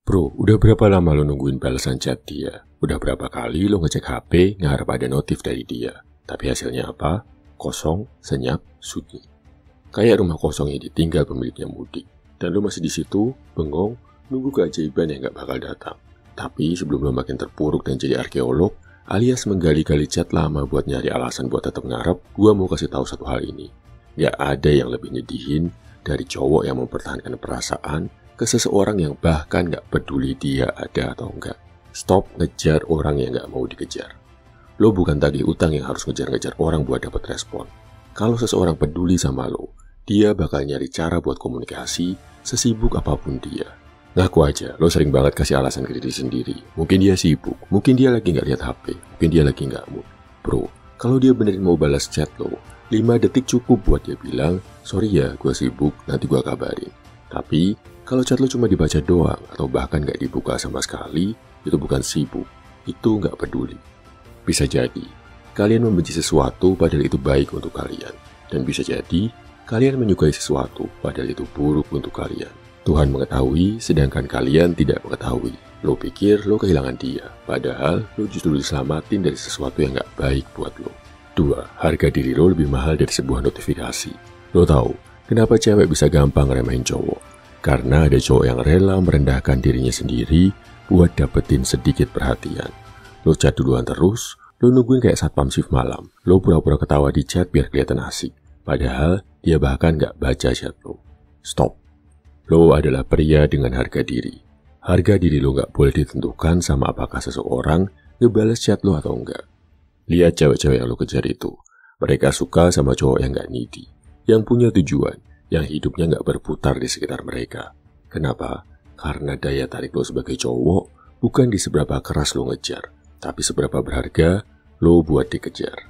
Bro, udah berapa lama lo nungguin balasan chat dia? Udah berapa kali lo ngecek HP ngarep ada notif dari dia? Tapi hasilnya apa? Kosong, senyap, sunyi. Kayak rumah kosong yang ditinggal pemiliknya mudik. Dan lo masih di situ, bengong, nunggu keajaiban yang gak bakal datang. Tapi sebelum lo makin terpuruk dan jadi arkeolog, alias menggali-gali chat lama buat nyari alasan buat tetap ngarep, gua mau kasih tahu satu hal ini. Gak ada yang lebih nyedihin dari cowok yang mempertahankan perasaan ke seseorang yang bahkan gak peduli dia ada atau enggak. Stop ngejar orang yang gak mau dikejar. Lo bukan tagih utang yang harus ngejar-ngejar orang buat dapat respon. Kalau seseorang peduli sama lo, dia bakal nyari cara buat komunikasi sesibuk apapun dia. Ngaku aja, lo sering banget kasih alasan ke diri sendiri. Mungkin dia sibuk, mungkin dia lagi gak lihat HP, mungkin dia lagi gak mood. Bro, kalau dia benerin mau balas chat lo, 5 detik cukup buat dia bilang, sorry ya, gue sibuk, nanti gue kabarin. Tapi, kalau chat lo cuma dibaca doang, atau bahkan gak dibuka sama sekali, itu bukan sibuk, itu gak peduli. Bisa jadi, kalian membenci sesuatu padahal itu baik untuk kalian. Dan bisa jadi, kalian menyukai sesuatu padahal itu buruk untuk kalian. Tuhan mengetahui, sedangkan kalian tidak mengetahui. Lo pikir lo kehilangan dia, padahal lo justru diselamatin dari sesuatu yang gak baik buat lo. 2. Harga diri lo lebih mahal dari sebuah notifikasi. Lo tahu, kenapa cewek bisa gampang remehin cowok? Karena ada cowok yang rela merendahkan dirinya sendiri buat dapetin sedikit perhatian. Lo chat duluan terus, lo nungguin kayak satpam shift malam. Lo pura-pura ketawa di chat biar kelihatan asik. Padahal dia bahkan gak baca chat lo. Stop. Lo adalah pria dengan harga diri. Harga diri lo gak boleh ditentukan sama apakah seseorang ngebales chat lo atau enggak. Lihat cewek-cewek yang lo kejar itu. Mereka suka sama cowok yang gak needy, yang punya tujuan, yang hidupnya gak berputar di sekitar mereka. Kenapa? Karena daya tarik lo sebagai cowok bukan di seberapa keras lo ngejar, tapi seberapa berharga lo buat dikejar.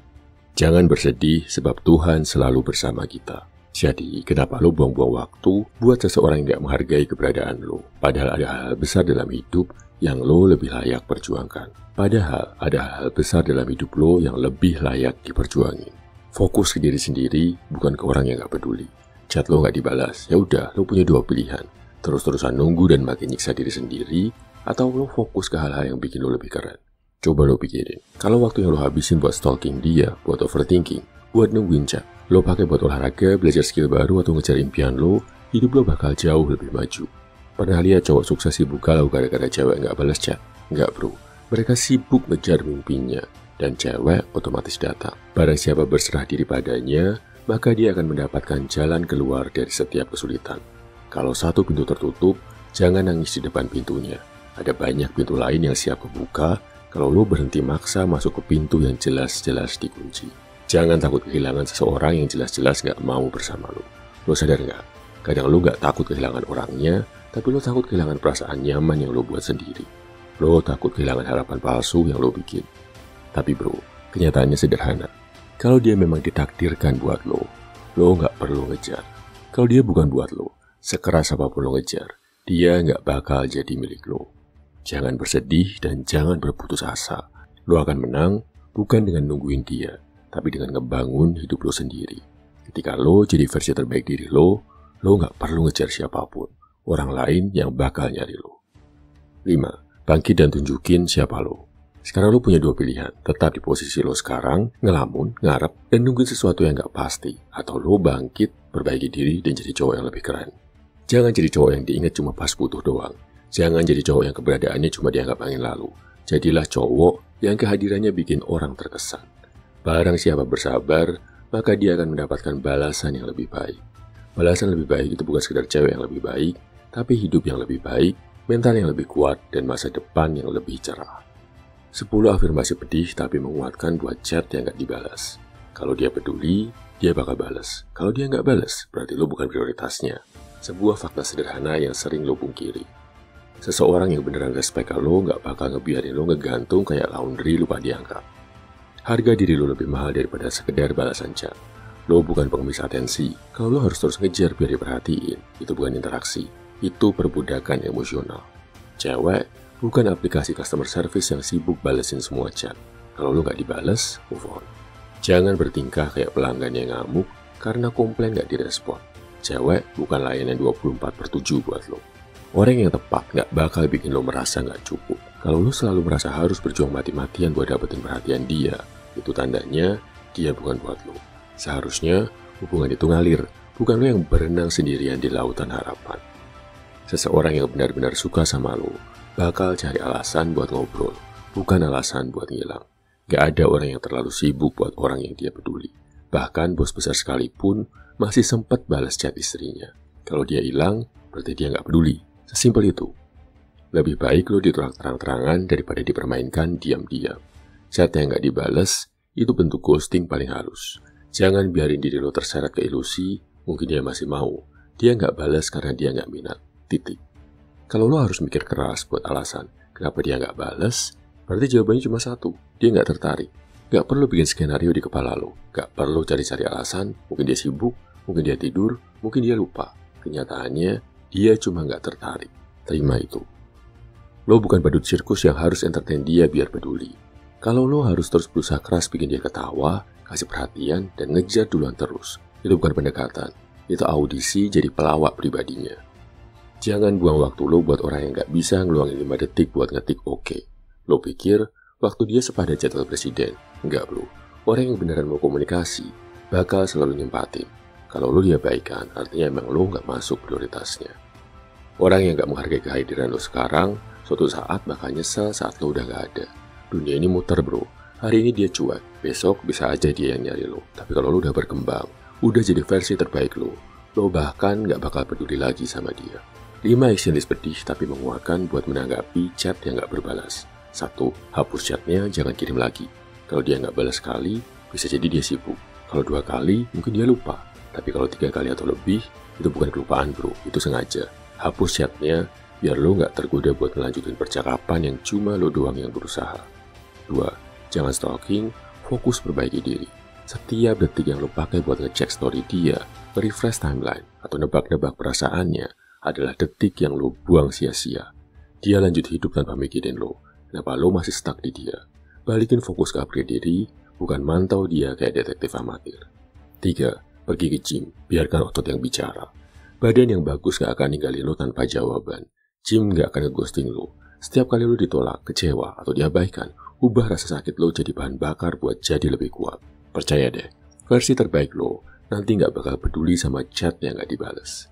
Jangan bersedih sebab Tuhan selalu bersama kita. Jadi, kenapa lo buang-buang waktu buat seseorang yang gak menghargai keberadaan lo? Padahal ada hal besar dalam hidup yang lo lebih layak perjuangkan. Padahal ada hal besar dalam hidup lo yang lebih layak diperjuangin. Fokus ke diri sendiri, bukan ke orang yang gak peduli. Chat lo gak dibalas, ya udah, lo punya 2 pilihan. Terus-terusan nunggu dan makin nyiksa diri sendiri, atau lo fokus ke hal-hal yang bikin lo lebih keren. Coba lo pikirin, kalau waktu yang lo habisin buat stalking dia, buat overthinking, buat nungguin chat, lo pakai buat olahraga, belajar skill baru, atau ngejar impian lo, hidup lo bakal jauh lebih maju. Pernah lihat cowok sukses sibuk galau gara-gara cewek gak balas chat? Enggak bro, mereka sibuk ngejar mimpinya, dan cewek otomatis datang. Barang siapa berserah diri padanya, maka dia akan mendapatkan jalan keluar dari setiap kesulitan. Kalau satu pintu tertutup, jangan nangis di depan pintunya. Ada banyak pintu lain yang siap kebuka kalau lo berhenti maksa masuk ke pintu yang jelas-jelas dikunci. Jangan takut kehilangan seseorang yang jelas-jelas gak mau bersama lo. Lo sadar gak? Kadang lo gak takut kehilangan orangnya, tapi lo takut kehilangan perasaan nyaman yang lo buat sendiri. Lo takut kehilangan harapan palsu yang lo bikin. Tapi bro, kenyataannya sederhana. Kalau dia memang ditakdirkan buat lo gak perlu ngejar. Kalau dia bukan buat lo, sekeras apapun lo ngejar, dia gak bakal jadi milik lo. Jangan bersedih dan jangan berputus asa. Lo akan menang bukan dengan nungguin dia, tapi dengan ngebangun hidup lo sendiri. Ketika lo jadi versi terbaik diri lo gak perlu ngejar siapapun. Orang lain yang bakal nyari lo. 5. Bangkit dan tunjukin siapa lo. Sekarang lo punya 2 pilihan. Tetap di posisi lo sekarang, ngelamun, ngarep, dan nungguin sesuatu yang gak pasti. Atau lo bangkit, perbaiki diri, dan jadi cowok yang lebih keren. Jangan jadi cowok yang diingat cuma pas butuh doang. Jangan jadi cowok yang keberadaannya cuma dianggap angin lalu. Jadilah cowok yang kehadirannya bikin orang terkesan. Barang siapa bersabar, maka dia akan mendapatkan balasan yang lebih baik. Balasan lebih baik itu bukan sekedar cewek yang lebih baik, tapi hidup yang lebih baik, mental yang lebih kuat, dan masa depan yang lebih cerah. 10 afirmasi pedih tapi menguatkan buat chat yang gak dibalas. Kalau dia peduli, dia bakal balas. Kalau dia gak balas, berarti lo bukan prioritasnya. Sebuah fakta sederhana yang sering lo pungkiri. Seseorang yang beneran respect ke lo gak bakal ngebiarin lo ngegantung kayak laundry lupa diangkat. Harga diri lo lebih mahal daripada sekedar balasan chat. Lo bukan pengemis atensi. Kalau lo harus terus ngejar biar diperhatiin, itu bukan interaksi. Itu perbudakan emosional. Cewek bukan aplikasi customer service yang sibuk balesin semua chat. Kalau lo gak dibales, move on. Jangan bertingkah kayak pelanggan yang ngamuk karena komplain gak direspon. Cewek bukan layanan 24/7 buat lo. Orang yang tepat nggak bakal bikin lo merasa nggak cukup. Kalau lo selalu merasa harus berjuang mati-matian buat dapetin perhatian dia, itu tandanya dia bukan buat lo. Seharusnya hubungan itu ngalir, bukan lo yang berenang sendirian di lautan harapan. Seseorang yang benar-benar suka sama lo bakal cari alasan buat ngobrol, bukan alasan buat ngilang. Gak ada orang yang terlalu sibuk buat orang yang dia peduli. Bahkan bos besar sekalipun masih sempat balas chat istrinya. Kalau dia hilang, berarti dia gak peduli. Sesimpel itu. Lebih baik lo ditolak terang-terangan daripada dipermainkan diam-diam. Chat yang gak dibales, itu bentuk ghosting paling halus. Jangan biarin diri lo terseret ke ilusi, mungkin dia masih mau. Dia gak balas karena dia gak minat. Titik. Kalau lo harus mikir keras buat alasan kenapa dia gak balas, berarti jawabannya cuma satu. Dia gak tertarik. Gak perlu bikin skenario di kepala lo. Gak perlu cari-cari alasan. Mungkin dia sibuk, mungkin dia tidur, mungkin dia lupa. Kenyataannya, dia cuma gak tertarik. Terima itu. Lo bukan badut sirkus yang harus entertain dia biar peduli. Kalau lo harus terus berusaha keras bikin dia ketawa, kasih perhatian, dan ngejar duluan terus, itu bukan pendekatan. Itu audisi jadi pelawak pribadinya. Jangan buang waktu lo buat orang yang gak bisa ngeluangin 5 detik buat ngetik oke. Lo pikir waktu dia sepadan jadwal presiden? Enggak bro. Orang yang beneran mau komunikasi bakal selalu nyempatin. Kalau lo diabaikan, artinya emang lo gak masuk prioritasnya. Orang yang gak menghargai kehadiran lo sekarang, suatu saat bakal nyesel saat lo udah gak ada. Dunia ini muter bro. Hari ini dia cuek, besok bisa aja dia yang nyari lo. Tapi kalau lo udah berkembang, udah jadi versi terbaik lo bahkan gak bakal peduli lagi sama dia. 5 action list pedih tapi menguatkan buat menanggapi chat yang gak berbalas. 1. Hapus chatnya, jangan kirim lagi. Kalau dia gak balas sekali, bisa jadi dia sibuk. Kalau 2 kali, mungkin dia lupa. Tapi kalau 3 kali atau lebih, itu bukan kelupaan bro, itu sengaja. Hapus chatnya, biar lo gak tergoda buat melanjutin percakapan yang cuma lo doang yang berusaha. 2. Jangan stalking, fokus perbaiki diri. Setiap detik yang lo pakai buat ngecek story dia, refresh timeline, atau nebak-nebak perasaannya, adalah detik yang lo buang sia-sia. Dia lanjut hidup tanpa mikirin lo. Kenapa lo masih stuck di dia? Balikin fokus ke upgrade diri, bukan mantau dia kayak detektif amatir. 3. Pergi ke gym, biarkan otot yang bicara. Badan yang bagus gak akan ninggalin lo tanpa jawaban. Gym gak akan ngeghosting lo. Setiap kali lo ditolak, kecewa, atau diabaikan, ubah rasa sakit lo jadi bahan bakar buat jadi lebih kuat. Percaya deh, versi terbaik lo nanti gak bakal peduli sama chat yang gak dibales.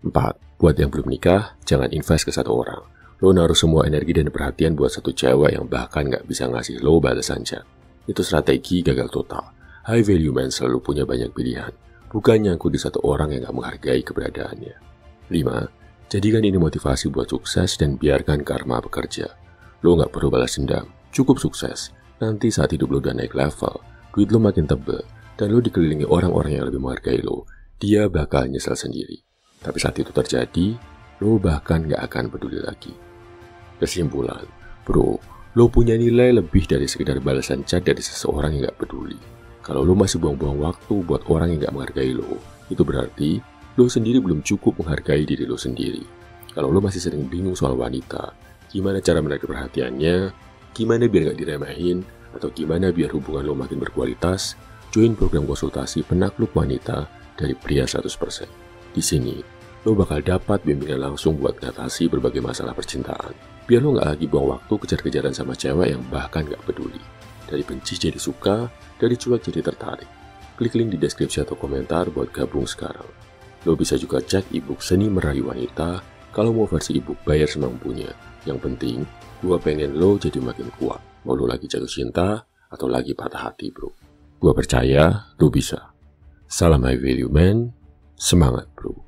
4. Buat yang belum nikah, jangan invest ke satu orang. Lo naruh semua energi dan perhatian buat satu cewek yang bahkan gak bisa ngasih lo balasan chat. Itu strategi gagal total. High value man selalu punya banyak pilihan, bukan nyangkut di satu orang yang gak menghargai keberadaannya. 5. Jadikan ini motivasi buat sukses dan biarkan karma bekerja. Lo gak perlu balas dendam, cukup sukses. Nanti saat hidup lo udah naik level, duit lo makin tebel, dan lo dikelilingi orang-orang yang lebih menghargai lo, dia bakal nyesel sendiri. Tapi saat itu terjadi, lo bahkan gak akan peduli lagi. Kesimpulan, bro, lo punya nilai lebih dari sekedar balasan chat dari seseorang yang gak peduli. Kalau lo masih buang-buang waktu buat orang yang gak menghargai lo, itu berarti lo sendiri belum cukup menghargai diri lo sendiri. Kalau lo masih sering bingung soal wanita, gimana cara menarik perhatiannya, gimana biar gak diremehin, atau gimana biar hubungan lo makin berkualitas, join program konsultasi penakluk wanita dari Pria 100%. Di sini, lo bakal dapat bimbingan langsung buat ngatasi berbagai masalah percintaan. Biar lo gak lagi buang waktu kejar-kejaran sama cewek yang bahkan gak peduli. Dari benci jadi suka, dari cuek jadi tertarik. Klik link di deskripsi atau komentar buat gabung sekarang. Lo bisa juga cek ebook Seni Merayu Wanita kalau mau versi ebook bayar semampunya. Yang penting, gua pengen lo jadi makin kuat. Mau lo lagi jatuh cinta atau lagi patah hati bro. Gua percaya lo bisa. Salam high value man, semangat bro.